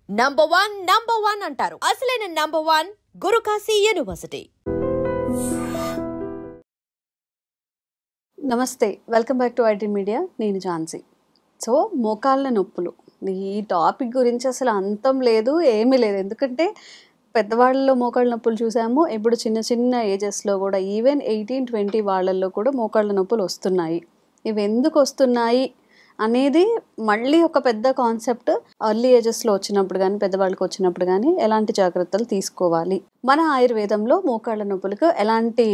Number one అంటారు. అసలైన number one Guru Kashi university. నమస్తే, welcome back to IT media. నేను ఝాన్సీ. సో మోకాళ్ళ నొప్పులు, ఈ టాపిక్ గురించి అసలు అంతం లేదు, ఏమీ లేదు. ఎందుకంటే పెద్దవాళ్ళలో మోకాళ్ళ నొప్పులు చూసాము, ఇప్పుడు చిన్న చిన్న ఏజెస్లో కూడా ఈవెన్ 18-20 వాళ్ళల్లో కూడా మోకాళ్ళ నొప్పులు వస్తున్నాయి. ఇవి ఎందుకు వస్తున్నాయి అనేది మళ్ళీ ఒక పెద్ద కాన్సెప్ట్. ఎర్లీ ఏజెస్లో వచ్చినప్పుడు కానీ పెద్దవాళ్ళకి వచ్చినప్పుడు కానీ ఎలాంటి జాగ్రత్తలు తీసుకోవాలి, మన ఆయుర్వేదంలో మోకాళ్ళ నొప్పులకు ఎలాంటి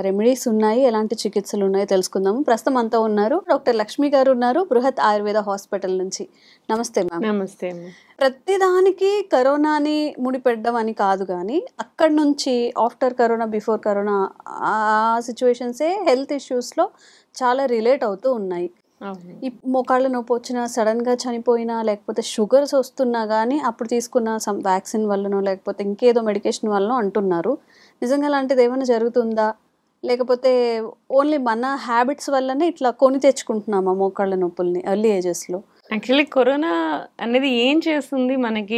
రెమెడీస్ ఉన్నాయి, ఎలాంటి చికిత్సలు ఉన్నాయో తెలుసుకుందాము. ప్రస్తుతం అంతా ఉన్నారు డాక్టర్ లక్ష్మి గారు ఉన్నారు, బృహత్ ఆయుర్వేద హాస్పిటల్ నుంచి. నమస్తే మ్యామ్. నమస్తే. ప్రతిదానికి కరోనాని ముడిపెట్టడం అని కాదు, కానీ అక్కడి నుంచి ఆఫ్టర్ కరోనా, బిఫోర్ కరోనా ఆ సిచ్యువేషన్సే హెల్త్ ఇష్యూస్లో చాలా రిలేట్ అవుతూ ఉన్నాయి. ఈ మోకాళ్ళ నొప్పి వచ్చినా, సడన్గా చనిపోయినా, లేకపోతే షుగర్స్ వస్తున్నా కానీ అప్పుడు తీసుకున్న వ్యాక్సిన్ వల్లనో లేకపోతే ఇంకేదో మెడికేషన్ వల్లనో అంటున్నారు. నిజంగా అలాంటిది ఏమైనా జరుగుతుందా, లేకపోతే ఓన్లీ మన హ్యాబిట్స్ వల్లనే ఇట్లా కొని తెచ్చుకుంటున్నామా మోకాళ్ళ నొప్పుల్ని ఎర్లీ ఏజెస్లో? యాక్చువల్లీ కరోనా అనేది ఏం చేస్తుంది మనకి,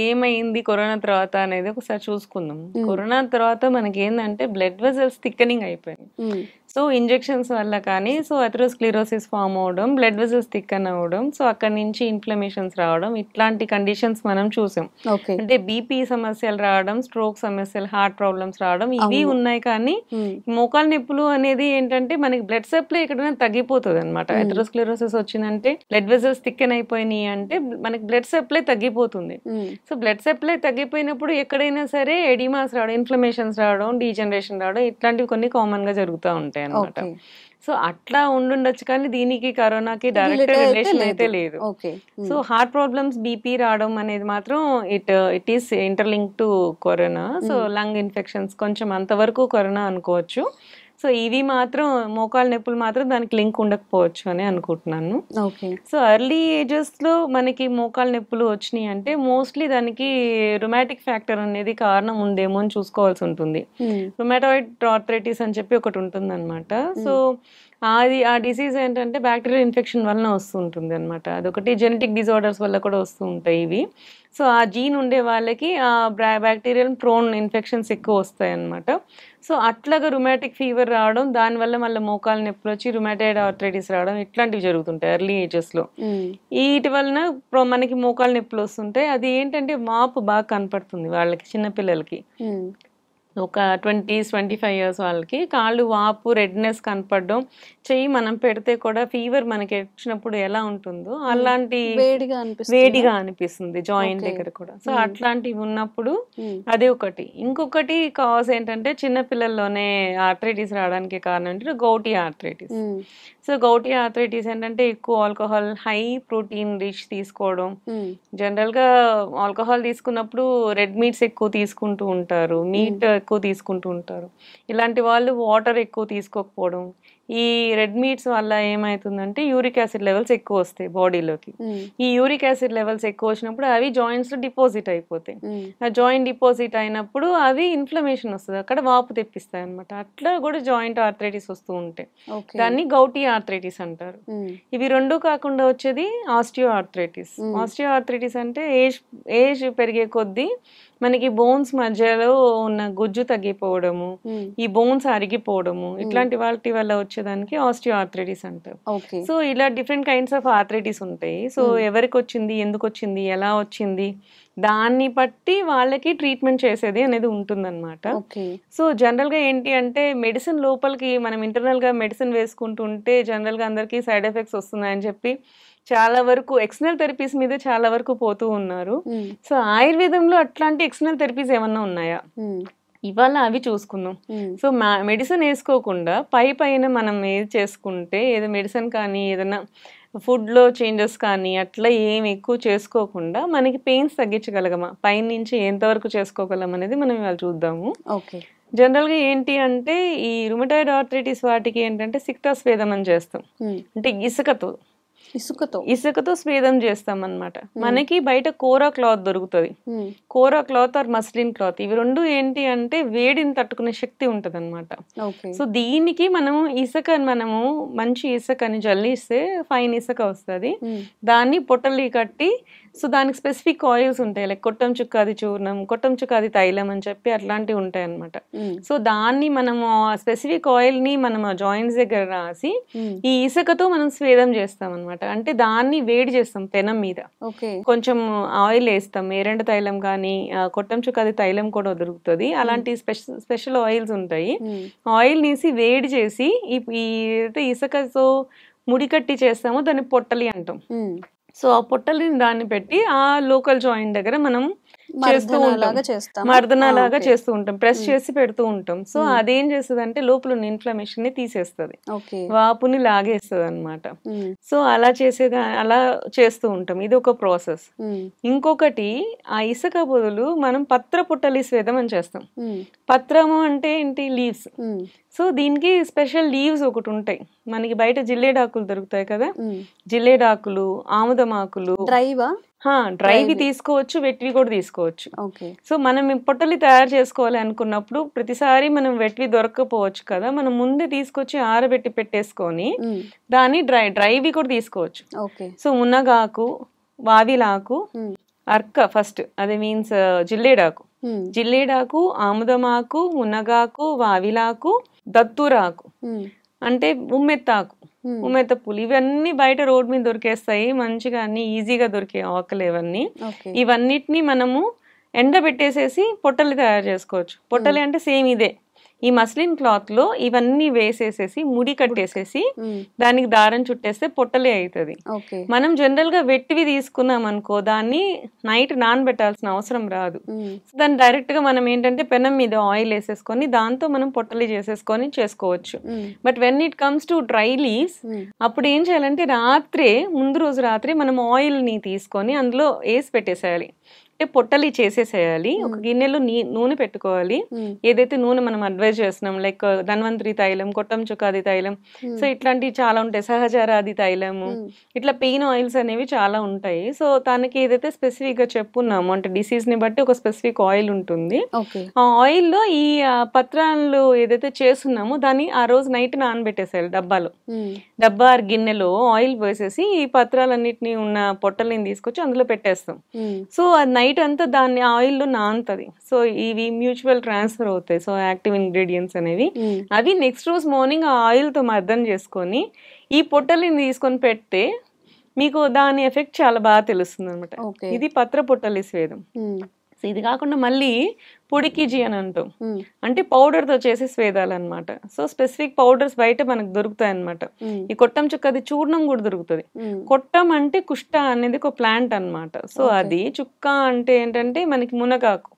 ఏమైంది కరోనా తర్వాత అనేది ఒకసారి చూసుకుందాం. కరోనా తర్వాత మనకి ఏంటంటే బ్లడ్ వెజల్స్ థిక్కనింగ్ అయిపోయింది. సో ఇంజెక్షన్స్ వల్ల కానీ అథెరోస్క్లెరోసిస్ ఫామ్ అవడం, బ్లడ్ వెజల్స్ థిక్కన్ అవ్వడం, సో అక్కడి నుంచి ఇన్ఫ్లమేషన్స్ రావడం, ఇట్లాంటి కండిషన్స్ మనం చూసాం. అంటే బీపీ సమస్యలు రావడం, స్ట్రోక్ సమస్యలు, హార్ట్ ప్రాబ్లమ్స్ రావడం, ఇవి ఉన్నాయి. కానీ మోకాళ్ళ నొప్పులు అనేది ఏంటంటే మనకి బ్లడ్ సప్లై ఎక్కడైనా తగ్గిపోతుంది అనమాట. అథెరోస్క్లెరోసిస్ వచ్చిందంటే బ్లడ్ వెజల్స్ థిక్కన్ అయిపోయినాయి అంటే మనకి బ్లడ్ సప్లై తగ్గిపోతుంది. సో బ్లడ్ సప్లై తగ్గిపోయినప్పుడు ఎక్కడైనా సరే ఎడిమాస్ రావడం, ఇన్ఫ్లమేషన్స్ రావడం, డీజనరేషన్ రావడం, ఇట్లాంటివి కొన్ని కామన్ గా జరుగుతూ ఉంటాయి అనమాట. సో అట్లా ఉండుండొచ్చు, కానీ దీనికి కరోనాకి డైరెక్ట్ రిలేషన్ అయితే లేదు. సో హార్ట్ ప్రాబ్లమ్స్, బీపీ రావడం అనేది మాత్రం it is interlink to corona. So lung infections కొంచెం అంతవరకు కరోనా అనుకోవచ్చు. సో ఇవి మాత్రం మోకాళ్ళ నొప్పులు మాత్రం దానికి లింక్ ఉండకపోవచ్చు అని అనుకుంటున్నాను. సో ఎర్లీ ఏజెస్లో మనకి మోకాళ్ళ నొప్పులు వచ్చినాయి అంటే మోస్ట్లీ దానికి రుమాటిక్ ఫ్యాక్టర్ అనేది కారణం ఉందేమో అని చూసుకోవాల్సి ఉంటుంది. రుమాటాయిడ్ ఆర్థరైటిస్ అని చెప్పి ఒకటి ఉంటుంది అనమాట. సో ఆ డిసీజ్ ఏంటంటే బ్యాక్టీరియల్ ఇన్ఫెక్షన్ వలన వస్తుంటుంది అనమాట. అదొకటి జెనెటిక్ డిజార్డర్స్ వల్ల కూడా వస్తూ ఉంటాయి ఇవి. సో ఆ జీన్ ఉండే వాళ్ళకి ఆ బ్యాక్టీరియల్ ప్రోన్ ఇన్ఫెక్షన్స్ ఎక్కువ వస్తాయి అనమాట. సో అట్లాగా రుమాటిక్ ఫీవర్ రావడం, దానివల్ల మళ్ళీ మోకాళ్ళ నొప్పులు వచ్చి రుమాటాయిడ్ ఆర్థరైటిస్ రావడం, ఇట్లాంటివి జరుగుతుంటాయి ఎర్లీ ఏజెస్లో. వీటి వలన మనకి మోకాళ్ళ నొప్పులు వస్తుంటాయి. అది ఏంటంటే వాపు బాగా కనపడుతుంది వాళ్ళకి, చిన్నపిల్లలకి. ఒక 20-25 years వాళ్ళకి కాళ్ళు వాపు, రెడ్నెస్ కనపడడం, చెయ్యి మనం పెడితే కూడా ఫీవర్ మనకి వచ్చినప్పుడు ఎలా ఉంటుందో అలాంటి వేడిగా అనిపిస్తుంది జాయింట్ దగ్గర కూడా. సో అట్లాంటివి ఉన్నప్పుడు అదే ఒకటి. ఇంకొకటి కాజ్ ఏంటంటే చిన్నపిల్లల్లోనే ఆర్థరైటిస్ రావడానికి కారణం ఏంటంటే gouty arthritis. So gouty arthritis ఏంటంటే ఎక్కువ ఆల్కహాల్, హై ప్రోటీన్ రిచ్ తీసుకోవడం. జనరల్ గా ఆల్కహాల్ తీసుకున్నప్పుడు రెడ్ మీట్స్ ఎక్కువ తీసుకుంటూ ఉంటారు, మీట్ ఎక్కువ తీసుకుంటూ ఉంటారు. ఇలాంటి వాళ్ళు వాటర్ ఎక్కువ తీసుకోకపోవడం, ఈ రెడ్ మీట్స్ వల్ల ఏమవుతుందంటే యూరిక్ యాసిడ్ లెవెల్స్ ఎక్కువ వస్తాయి బాడీలోకి. ఈ యూరిక్ యాసిడ్ లెవెల్స్ ఎక్కువ వచ్చినప్పుడు అవి జాయింట్స్ లో డిపాజిట్ అయిపోతాయి. ఆ జాయింట్ డిపాజిట్ అయినప్పుడు అవి ఇన్ఫ్లమేషన్ వస్తుంది, అక్కడ వాపు తెప్పిస్తాయి అనమాట. అట్లా కూడా జాయింట్ ఆర్థరైటిస్ వస్తూ ఉంటాయి. దాన్ని గౌటీ ఆర్థరైటిస్ అంటారు. ఇవి రెండు కాకుండా వచ్చేది ఆస్టియో ఆర్థరైటిస్. ఆస్టియో ఆర్థరైటిస్ అంటే ఏజ్ పెరిగే కొద్దీ మనకి బోన్స్ మధ్యలో ఉన్న గుజ్జు తగ్గిపోవడము, ఈ బోన్స్ అరిగిపోవడము, ఇట్లాంటి వాటి వల్ల వచ్చేదానికి ఆస్టియో ఆర్థరైటిస్ అంటారు. సో ఇలా డిఫరెంట్ కైండ్స్ ఆఫ్ ఆర్థరైటిస్ ఉంటాయి. సో ఎవరికి వచ్చింది, ఎందుకు వచ్చింది, ఎలా వచ్చింది, దాన్ని బట్టి వాళ్ళకి ట్రీట్మెంట్ చేసేది అనేది ఉంటుందన్నమాట. సో జనరల్ గా ఏంటి అంటే మెడిసిన్ లోపలికి మనం ఇంటర్నల్ గా మెడిసిన్ వేసుకుంటుంటే జనరల్ గా అందరికి సైడ్ ఎఫెక్ట్స్ వస్తున్నాయని చెప్పి చాలా వరకు ఎక్స్టర్నల్ థెరపీస్ మీద చాలా వరకు పోతూ ఉన్నారు. సో ఆయుర్వేదంలో అట్లాంటి ఎక్స్టర్నల్ థెరపీస్ ఏమన్నా ఉన్నాయా, ఇవాళ అవి చూసుకుందాం. సో మెడిసిన్ వేసుకోకుండా పైన మనం ఏది చేసుకుంటే, ఏదో మెడిసిన్ కానీ ఏదైనా ఫుడ్లో చేంజెస్ కానీ అట్లా ఏం ఎక్కువ చేసుకోకుండా మనకి పెయిన్స్ తగ్గించగలగమా, పైనుంచి ఎంతవరకు చేసుకోగలం అనేది మనం ఇవాళ చూద్దాము. జనరల్గా ఏంటి అంటే ఈ రుమటాయిడ్ ఆర్థరైటిస్ వాటికి ఏంటంటే సిక్తాస్వేదం అని చేస్తాం, అంటే ఇసుకతో స్వేదం చేస్తాం అన్నమాట. మనకి బయట కోరా క్లాత్ దొరుకుతుంది, కోరా క్లాత్ ఆర్ మస్లిన్ క్లాత్. ఇవి రెండు ఏంటి అంటే వేడిని తట్టుకునే శక్తి ఉంటది అనమాట. సో దీనికి మనము మంచి ఇసుకని జల్లిస్తే ఫైన్ ఇసుక వస్తుంది. దాన్ని పొట్టలి కట్టి సో దానికి స్పెసిఫిక్ ఆయిల్స్ ఉంటాయి, లైక్ కొట్టం చుక్కాది చూర్ణం, కొట్టం చుక్కాది తైలం అని చెప్పి అట్లాంటివి ఉంటాయి అనమాట. సో దాన్ని మనము స్పెసిఫిక్ ఆయిల్ ని మనం జాయింట్స్ దగ్గర రాసి ఈ ఇసుకతో మనం స్వేదం చేస్తాం అనమాట. అంటే దాన్ని వేడి చేస్తాం పెనం మీద, కొంచెం ఆయిల్ వేస్తాం, ఏరెండ తైలం కానీ కొట్టం చుక్కాది తైలం కూడా దొరుకుతుంది. అలాంటి స్పెషల్ ఆయిల్స్ ఉంటాయి. ఆయిల్ తీసి వేడి చేసి ఈ ఇసుకతో ముడి కట్టి చేస్తామో దాన్ని పొట్టలి అంటాం. సో ఆ పొట్టలిని దాన్ని పెట్టి ఆ లోకల్ జాయింట్ దగ్గర మనం చేస్తూ ఉంటాం, మర్దనలాగా చేస్తూ ఉంటాం, ప్రెస్ చేసి పెడుతూ ఉంటాం. సో అదేం చేస్తుంది అంటే లోపల ఉన్న ఇన్ఫ్లమేషన్ ని తీసేస్తుంది, వాపుని లాగేస్తుంది అనమాట. సో అలా అలా చేస్తూ ఉంటాం. ఇది ఒక ప్రాసెస్. ఇంకొకటి ఆ ఇసుక బదులు మనం పత్ర పుట్టలి స్వేదం అని చేస్తాం. పత్రము అంటే ఏంటి, లీవ్స్. సో దీనికి స్పెషల్ లీవ్స్ ఒకటి ఉంటాయి మనకి, బయట జిల్లేడాకులు దొరుకుతాయి కదా, జిల్లేడాకులు, ఆముదమాకులు, డ్రైవి తీసుకోవచ్చు, వెట్వి కూడా తీసుకోవచ్చు. సో మనం పొట్టలి తయారు చేసుకోవాలి అనుకున్నప్పుడు ప్రతిసారి మనం వెట్వి దొరకకపోవచ్చు కదా, మనం ముందే తీసుకొచ్చి ఆరబెట్టి పెట్టేసుకొని దాన్ని డ్రైవి కూడా తీసుకోవచ్చు. సో మునగాకు, వావిలాకు, అర్క ఫస్ట్, అది మీన్స్ జిల్లేడాకు, ఆముదమాకు, మునగాకు, వావిలాకు, దత్తూరాకు అంటే ఉమ్మెత్తాకు, ఉమ్మెత్త పూలు, ఇవన్నీ బయట రోడ్ మీద దొరికేస్తాయి మంచిగా, అన్ని ఈజీగా దొరికే ఆకులు ఇవన్నీ. ఇవన్నిటిని మనము ఎండబెట్టేసేసి పొట్టలు తయారు చేసుకోవచ్చు. పొట్టలి అంటే సేమ్ ఇదే, ఈ మస్లిన్ క్లాత్ లో ఇవన్నీ వేసేసేసి ముడి కట్టేసేసి దానికి దారం చుట్టేస్తే పొట్టలే అవుతుంది. మనం జనరల్ గా వెట్టివి తీసుకున్నాం అనుకో, దాన్ని నైట్ నానబెట్టాల్సిన అవసరం రాదు. దాన్ని డైరెక్ట్ గా మనం ఏంటంటే పెనం మీద ఆయిల్ వేసేసుకొని దాంతో మనం పొట్టలి చేసేసుకొని చేసుకోవచ్చు. But when it comes to dry leaves, అప్పుడు ఏం చేయాలంటే ముందు రోజు రాత్రి మనం ఆయిల్ ని తీసుకొని అందులో వేసి పెట్టేసేయాలి. అంటే పొట్టలి చేసేసేయాలి. ఒక గిన్నెలో నూనె పెట్టుకోవాలి. ఏదైతే నూనె మనం అడ్వైజ్ చేస్తున్నాం, లైక్ ధన్వంతరి తైలం, కొట్టం చుక్కాది తైలం, సో ఇట్లాంటివి చాలా ఉంటాయి, సహచరాది తైలము, ఇట్లా పెయిన్ ఆయిల్స్ అనేవి చాలా ఉంటాయి. సో దానికి ఏదైతే స్పెసిఫిక్ గా చెప్పున్నామో, అంటే డిసీజ్ ని బట్టి ఒక స్పెసిఫిక్ ఆయిల్ ఉంటుంది. ఆ ఆయిల్ లో ఈ పత్రాలు ఏదైతే చేస్తున్నామో దాన్ని ఆ రోజు నైట్ నానబెట్టేసేయాలి. డబ్బా గిన్నెలో ఆయిల్ పోసేసి ఈ పత్రాలన్నిటిని ఉన్న పొట్టల్ని తీసుకొచ్చి అందులో పెట్టేస్తాం. సో అది నైట్ అంతా దాన్ని ఆయిల్ లో నానుతుంది. సో ఇవి మ్యూచువల్ ట్రాన్స్ఫర్ అవుతాయి. సో యాక్టివ్ ఇంగ్రీడియంట్స్ అనేవి అవి నెక్స్ట్ రోజు మార్నింగ్ ఆ ఆయిల్ తో మర్దన చేసుకొని ఈ పొట్టలిని తీసుకొని పెడితే మీకు దాని ఎఫెక్ట్ చాలా బాగా తెలుస్తుంది అనమాట. ఇది పత్ర పొట్టలి స్వేదం. ఇది కాకుండా మళ్ళీ పొడికిజీ అని అంటాం, అంటే పౌడర్ తో చేసే స్వేదాలు అనమాట. సో స్పెసిఫిక్ పౌడర్స్ బయట మనకు దొరుకుతాయి అనమాట. ఈ కొట్టం చుక్కది చూర్ణం కూడా దొరుకుతుంది. కొట్టం అంటే కుష్ట అనేది ఒక ప్లాంట్ అనమాట. సో అది చుక్క అంటే ఏంటంటే మనకి మునగాకు.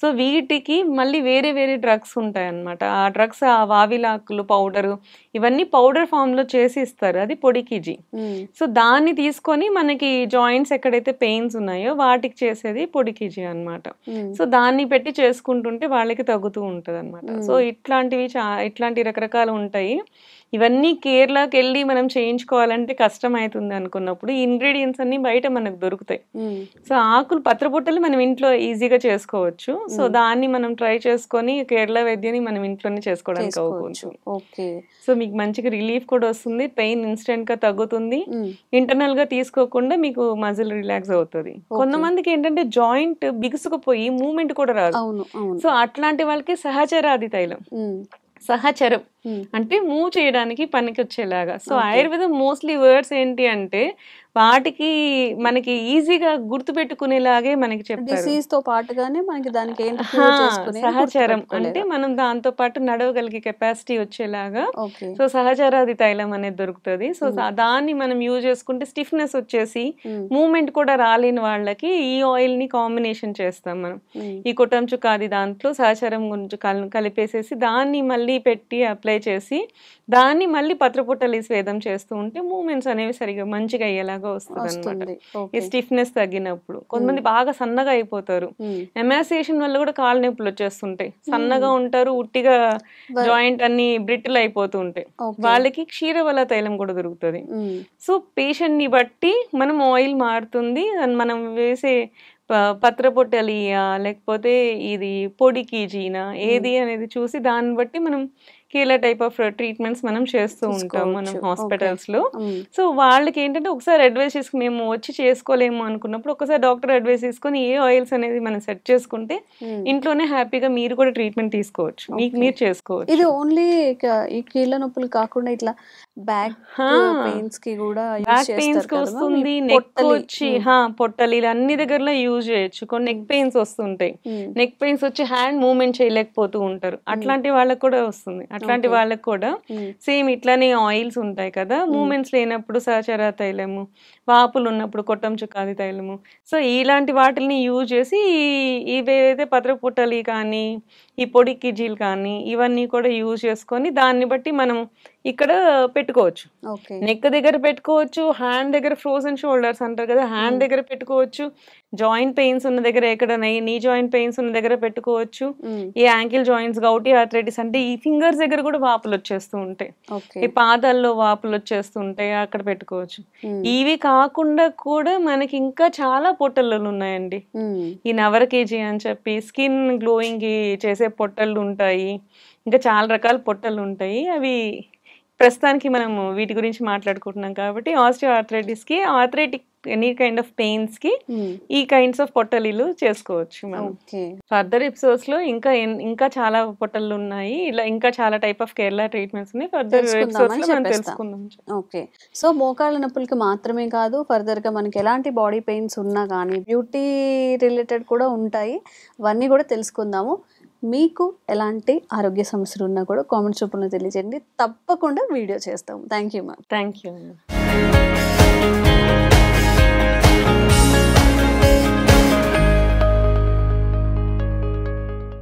సో వీటికి మళ్ళీ వేరే వేరే డ్రగ్స్ ఉంటాయి అనమాట. ఆ డ్రగ్స్, ఆ వావిలాకులు పౌడర్, ఇవన్నీ పౌడర్ ఫామ్ లో చేసి ఇస్తారు, అది పొడికిజీ. సో దాన్ని తీసుకొని మనకి జాయింట్స్ ఎక్కడైతే పెయిన్స్ ఉన్నాయో వాటికి చేసేది పొడికిజీ అనమాట. సో దాన్ని పెట్టి చేసుకుంటుంటే వాళ్ళకి తగ్గుతూ ఉంటది అనమాట. సో ఇట్లాంటి రకరకాలు ఉంటాయి. ఇవన్నీ కేరళకి వెళ్ళి మనం చేయించుకోవాలంటే కష్టం అవుతుంది అనుకున్నప్పుడు ఈ ఇంగ్రీడియంట్స్ అన్ని బయట మనకు దొరుకుతాయి. సో ఆకులు, పత్రపుట్టలు మనం ఇంట్లో ఈజీగా చేసుకోవచ్చు. సో దాన్ని మనం ట్రై చేసుకొని కేరళ వైద్యాన్ని మనం ఇంట్లోనే చేసుకోవడానికి అవ్వచ్చు. సో మీకు మంచిగా రిలీఫ్ కూడా వస్తుంది, పెయిన్ ఇన్స్టెంట్ గా తగ్గుతుంది, ఇంటర్నల్ గా తీసుకోకుండా మీకు మజిల్ రిలాక్స్ అవుతుంది. కొంతమందికి ఏంటంటే జాయింట్ బిగుసుకుపోయి మూవ్మెంట్ కూడా రాదు. సో అట్లాంటి వాళ్ళకి సహచరాది తైలం, సహచరం అంటే మూవ్ చేయడానికి పనికి వచ్చేలాగా. సో ఆయుర్వేదం మోస్ట్లీ వర్డ్స్ ఏంటి అంటే వాటికి మనకి ఈజీగా గుర్తు పెట్టుకునేలాగే మనకి చెప్తారు. సహచరం అంటే మనం దాంతో పాటు నడవగలిగే కెపాసిటీ వచ్చేలాగా. సో సహచరాది తైలం అనేది దొరుకుతుంది. సో దాన్ని మనం యూజ్ చేసుకుంటే స్టిఫ్నెస్ వచ్చేసి మూవ్మెంట్ కూడా రాలేని వాళ్ళకి ఈ ఆయిల్ ని కాంబినేషన్ చేస్తాం మనం. ఈ కొట్టం చుక్కాది దాంట్లో సహచరం గురించి కలిపేసేసి దాన్ని మళ్ళీ పెట్టి అప్లై చేసి దాన్ని మళ్ళీ పత్రపుట్టలి స్వేదం చేస్తూ ఉంటే మూవ్మెంట్స్ అనేవి సరిగా మంచిగా అయ్యేలాగా వస్తుంది అనమాట. ఈ స్టిఫ్నెస్ తగ్గినప్పుడు కొంతమంది బాగా సన్నగా అయిపోతారు, ఎమాసియేషన్ వల్ల కూడా కాళ్ళ నొప్పులు వచ్చేస్తుంటాయి, సన్నగా ఉంటారు, ఉట్టిగా జాయింట్ అన్ని బ్రిటిల్ అయిపోతూ ఉంటాయి, వాళ్ళకి క్షీరవల తైలం కూడా దొరుకుతుంది. సో పేషెంట్ ని బట్టి మనం ఆయిల్ మారుతుంది, మనం వేసే పత్రపొట్టలియా లేకపోతే ఇది పొడికిజీనా ఏది అనేది చూసి దాన్ని బట్టి మనం కేరళ టైప్ ఆఫ్ ట్రీట్మెంట్స్ మనం చేస్తూ ఉంటాం మనం తీసుకోవచ్చు. హాస్పిటల్స్ లో. మ్మ్. సో వాళ్ళకి ఏంటంటే ఒకసారి అడ్వైస్ చేసుకుని మేము వచ్చి చేసుకోలేము అనుకున్నప్పుడు ఒకసారి డాక్టర్ అడ్వైస్ తీసుకొని ఏ ఆయిల్స్ అనేది మనం సెట్ చేసుకుంటే మ్మ్. ఇంట్లోనే హ్యాపీగా మీరు కూడా ట్రీట్మెంట్ తీసుకోవచ్చు, మీకు మీరు చేసుకోవచ్చు. ఇది ఓన్లీ ఈ కీళ్ళ నొప్పులు కాకుండా ఇట్లా బ్యాక్ హా. పెయిన్స్ కి కూడా use బ్యాక్ చేస్తారు పెయిన్స్ కి కదా వస్తుంది, ma'am? ఈ నెక్ పొట్టలి. వచ్చి పొట్టలు ఇలా అన్ని దగ్గరలో యూజ్ చేయొచ్చు. కొన్ని నెక్ పెయిన్స్ వస్తుంటాయి, మ్మ్. నెక్ పెయిన్స్ వచ్చి హ్యాండ్ మూవ్మెంట్ చేయలేకపోతూ ఉంటారు, అట్లాంటి వాళ్ళకి కూడా వస్తుంది. అట్లాంటి వాళ్ళకి కూడా మ్మ్. సేమ్ ఇట్లానే ఆయిల్స్ ఉంటాయి కదా, మూమెంట్స్ లేనప్పుడు సహచర తైలము, వాపులు ఉన్నప్పుడు కొట్టం చుక్కాది తైలము. సో ఇలాంటి వాటిని యూజ్ చేసి ఇవేదైతే పత్ర పుట్టలి కానీ ఈ పొడి కిజీలు కానీ ఇవన్నీ కూడా యూజ్ చేసుకొని దాన్ని బట్టి మనం ఇక్కడ పెట్టుకోవచ్చు. ఓకే. నెక్ దగ్గర పెట్టుకోవచ్చు, హ్యాండ్ దగ్గర ఫ్రోజన్ షోల్డర్స్ అంటారు కదా, హ్యాండ్ దగ్గర పెట్టుకోవచ్చు, జాయింట్ పెయిన్స్ ఉన్న దగ్గర ఎక్కడ నీ జాయింట్ పెయిన్స్ ఉన్న దగ్గర పెట్టుకోవచ్చు, మ్మ్. ఈ యాంకిల్ జాయింట్స్ గౌటీ ఆర్థరైటిస్ అంటే ఈ ఫింగర్స్ దగ్గర కూడా వాపులు వచ్చేస్తూ ఉంటాయి, ఓకే. ఈ పాదాల్లో వాపులు వచ్చేస్తూ ఉంటాయి, అక్కడ పెట్టుకోవచ్చు. మ్మ్. ఇవి కాకుండా కూడా మనకి ఇంకా చాలా పొట్టలు ఉన్నాయండి. మ్మ్. ఈ నవర కేజీ అని చెప్పి స్కిన్ గ్లోయింగ్ కి చేసే పొట్టలు ఉంటాయి, ఇంకా చాలా రకాల పొట్టలు ఉంటాయి. అవి ప్రస్తుతానికి మనము వీటి గురించి మాట్లాడుకుంటున్నాం కాబట్టి ఆస్టియో ఆర్థరైటిస్ కి, arthritic any kind of pains కి మ్మ్. ఈ కైండ్స్ ఆఫ్ పొట్టలీలు చేసుకోవచ్చు మనం. ఓకే. ఫర్దర్ ఎపిసోడ్స్ లో ఇంకా చాలా పొట్టలు ఉన్నాయి, ఇలా ఇంకా చాలా టైప్ ఆఫ్ కేరళ ట్రీట్మెంట్స్ ఉన్నాయి. ఫర్దర్ ఎపిసోడ్స్ లో మనం చెప్పేస్తా. తెలుసుకుందాం. ఓకే. సో మోకాళ్ళ నొప్పులకి మాత్రమే కాదు, ఫర్దర్గా మనకి ఎలాంటి బాడీ పెయిన్స్ ఉన్నా కానీ బ్యూటీ రిలేటెడ్ కూడా ఉంటాయి, అవన్నీ కూడా తెలుసుకుందాము. మీకు ఎలాంటి ఆరోగ్య సమస్యలు ఉన్నా కూడా కామెంట్స్ రూపంలో తెలియజేయండి, తప్పకుండా వీడియో చేస్తాము. Thank you ma'am. Thank you.